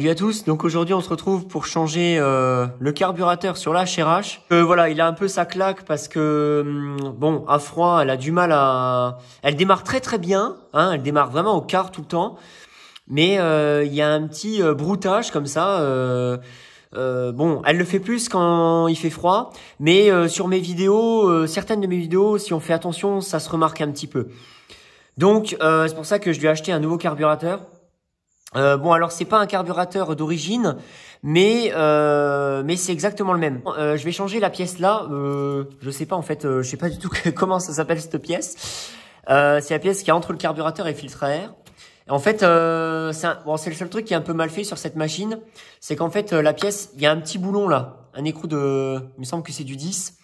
Salut à tous, donc aujourd'hui on se retrouve pour changer le carburateur sur la HRH. Voilà, il a un peu sa claque parce que, bon, à froid, elle a du mal à... Elle démarre très très bien, hein, elle démarre vraiment au quart tout le temps. Mais il y a un petit broutage comme ça. Bon, elle le fait plus quand il fait froid. Mais sur mes vidéos, certaines de mes vidéos, si on fait attention, ça se remarque un petit peu. Donc c'est pour ça que je lui ai acheté un nouveau carburateur. Bon, alors c'est pas un carburateur d'origine, mais c'est exactement le même. Je vais changer la pièce là. Je sais pas en fait, je sais pas du tout comment ça s'appelle cette pièce. C'est la pièce qui est entre le carburateur et le filtre à air. Et en fait, c'est le seul truc qui est un peu mal fait sur cette machine, c'est qu'en fait la pièce, il y a un petit boulon là, un écrou de, il me semble que c'est du 10.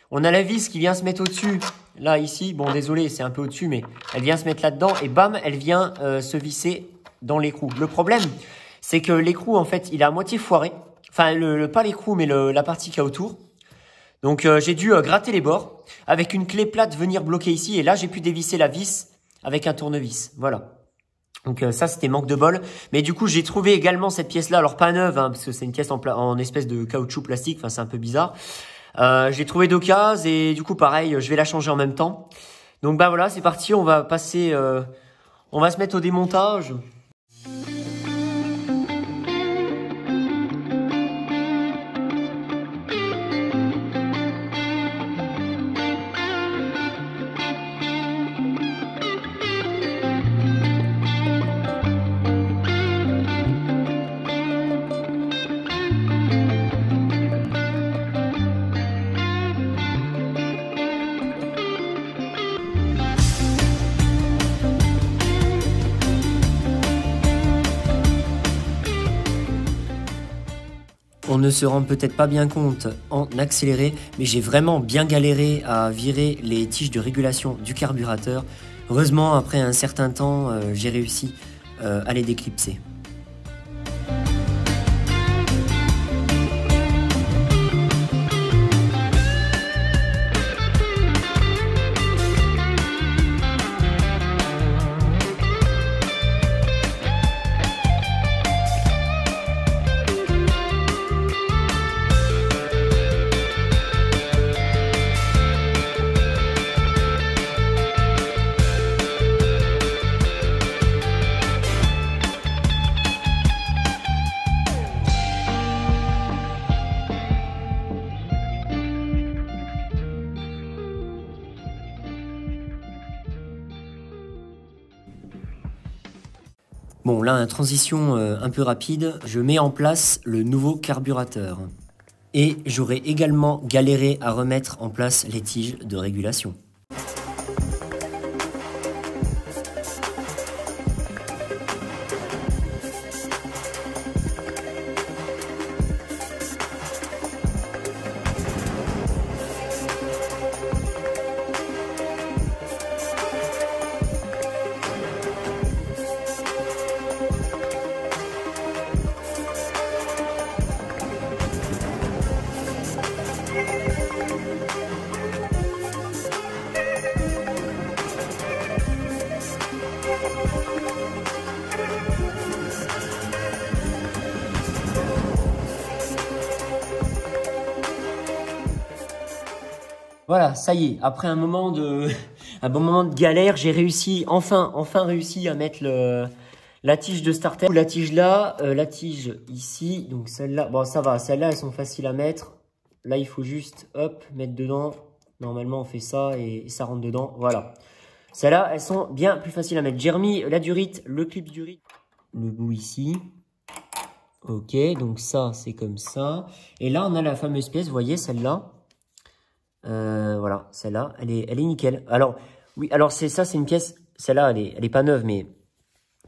On a la vis qui vient se mettre au-dessus. Là ici, bon désolé, c'est un peu au-dessus, mais elle vient se mettre là-dedans et bam, elle vient se visser dans l'écrou. Le problème, c'est que l'écrou, en fait, il est à moitié foiré. Enfin, pas l'écrou, mais la partie qu'il y a autour. Donc, j'ai dû gratter les bords avec une clé plate, venir bloquer ici. Et là, j'ai pu dévisser la vis avec un tournevis. Voilà. Donc, ça, c'était manque de bol. Mais du coup, j'ai trouvé également cette pièce-là. Alors, pas neuve, hein, parce que c'est une pièce en espèce de caoutchouc plastique. Enfin, c'est un peu bizarre. J'ai trouvé d'occasion et du coup, pareil, je vais la changer en même temps. Donc, bah voilà, c'est parti. On va passer... on va se mettre au démontage. On ne se rend peut-être pas bien compte en accéléré, mais j'ai vraiment bien galéré à virer les tiges de régulation du carburateur. Heureusement, après un certain temps, j'ai réussi à les déclipser. Bon, là, une transition un peu rapide, je mets en place le nouveau carburateur. Et j'aurai également galéré à remettre en place les tiges de régulation. Voilà, ça y est, après un bon moment de galère, j'ai réussi, enfin réussi à mettre la tige de starter. La tige là, la tige ici, donc celle-là, bon ça va, celles-là elles sont faciles à mettre. Là il faut juste, hop, mettre dedans. Normalement on fait ça et ça rentre dedans, voilà. Celles-là, elles sont bien plus faciles à mettre. J'ai remis la durite, le clip durite, le bout ici. Ok, donc ça c'est comme ça. Et là on a la fameuse pièce, vous voyez celle-là. Voilà, celle-là, elle est nickel. Alors, oui, alors c'est une pièce, celle-là, elle est pas neuve, mais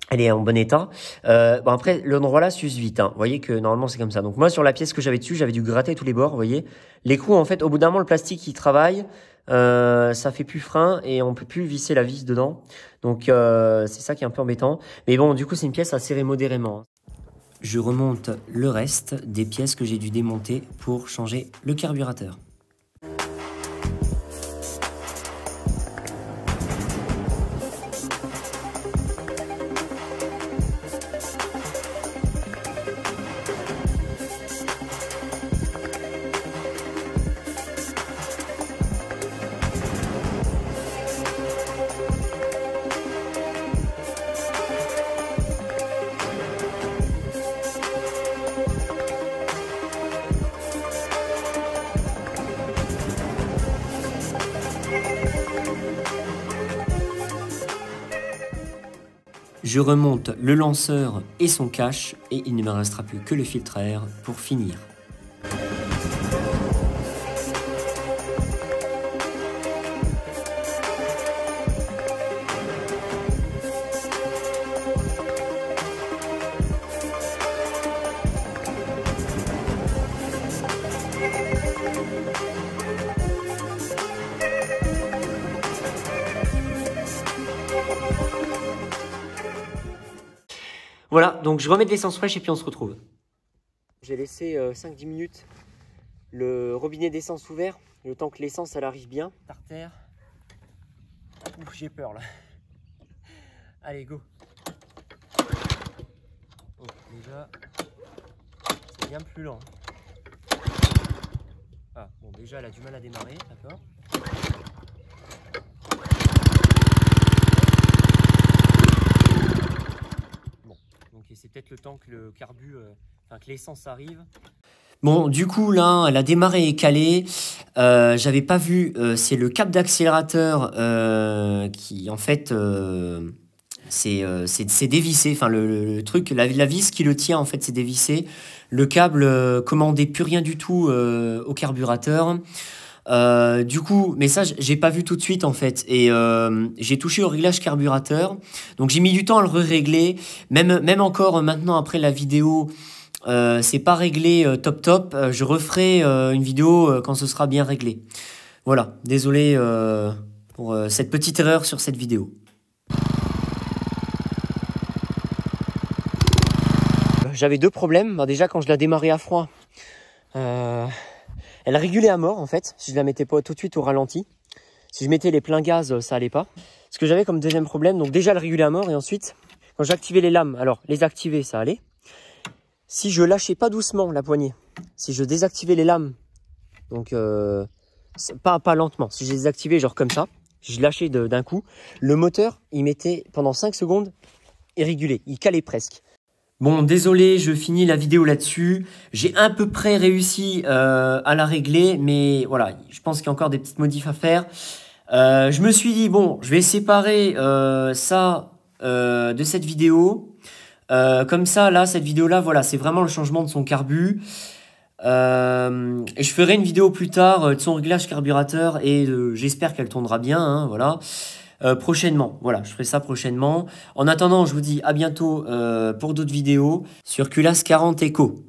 elle est en bon état. Bon après, l'endroit là s'use vite, hein. Vous voyez que normalement c'est comme ça. Donc moi, sur la pièce que j'avais dessus, j'avais dû gratter tous les bords, vous voyez. L'écrou, en fait, au bout d'un moment, le plastique, il travaille, ça fait plus frein et on peut plus visser la vis dedans. Donc c'est ça qui est un peu embêtant. Mais bon, du coup, c'est une pièce à serrer modérément. Je remonte le reste des pièces que j'ai dû démonter pour changer le carburateur. je remonte le lanceur et son cache et il ne me restera plus que le filtre à air pour finir. Voilà, donc je remets de l'essence fraîche et puis on se retrouve. J'ai laissé 5-10 minutes le robinet d'essence ouvert, le temps que l'essence elle arrive bien. Par terre. Ouf, j'ai peur là. Allez, go. Donc, déjà, c'est bien plus lent. Ah, bon, déjà elle a du mal à démarrer, d'accord. Donc c'est peut-être le temps que le carbu, que l'essence arrive. Bon, du coup, là, elle a démarré et calé. J'avais pas vu, c'est le câble d'accélérateur qui, en fait, c'est dévissé. Enfin, le truc, la vis qui le tient, en fait, c'est dévissé. Le câble commandait plus rien du tout au carburateur. Du coup, mais ça, j'ai pas vu tout de suite en fait. Et j'ai touché au réglage carburateur. Donc j'ai mis du temps à le régler. Même encore maintenant après la vidéo, c'est pas réglé top. Je referai une vidéo quand ce sera bien réglé. Voilà, désolé pour cette petite erreur sur cette vidéo. J'avais deux problèmes. Déjà quand je la démarrais à froid. Elle régulait à mort en fait, si je la mettais pas tout de suite au ralenti. Si je mettais les pleins gaz, ça allait pas. Ce que j'avais comme deuxième problème, donc déjà elle régulait à mort et ensuite, quand j'activais les lames, alors les activer, ça allait. Si je lâchais pas doucement la poignée, si je désactivais les lames, donc pas lentement, si je les désactivais genre comme ça, si je lâchais d'un coup, le moteur, il mettait pendant 5 secondes, il régulait, il calait presque. Bon, désolé, je finis la vidéo là-dessus. J'ai à peu près réussi à la régler, mais voilà, je pense qu'il y a encore des petites modifs à faire. Je me suis dit, bon, je vais séparer ça de cette vidéo. Comme ça, là, cette vidéo-là, voilà, c'est vraiment le changement de son carbu. Et je ferai une vidéo plus tard de son réglage carburateur et j'espère qu'elle tournera bien, hein, voilà. Prochainement, voilà, je ferai ça prochainement. En attendant, je vous dis à bientôt pour d'autres vidéos sur Culasse 40 Eco.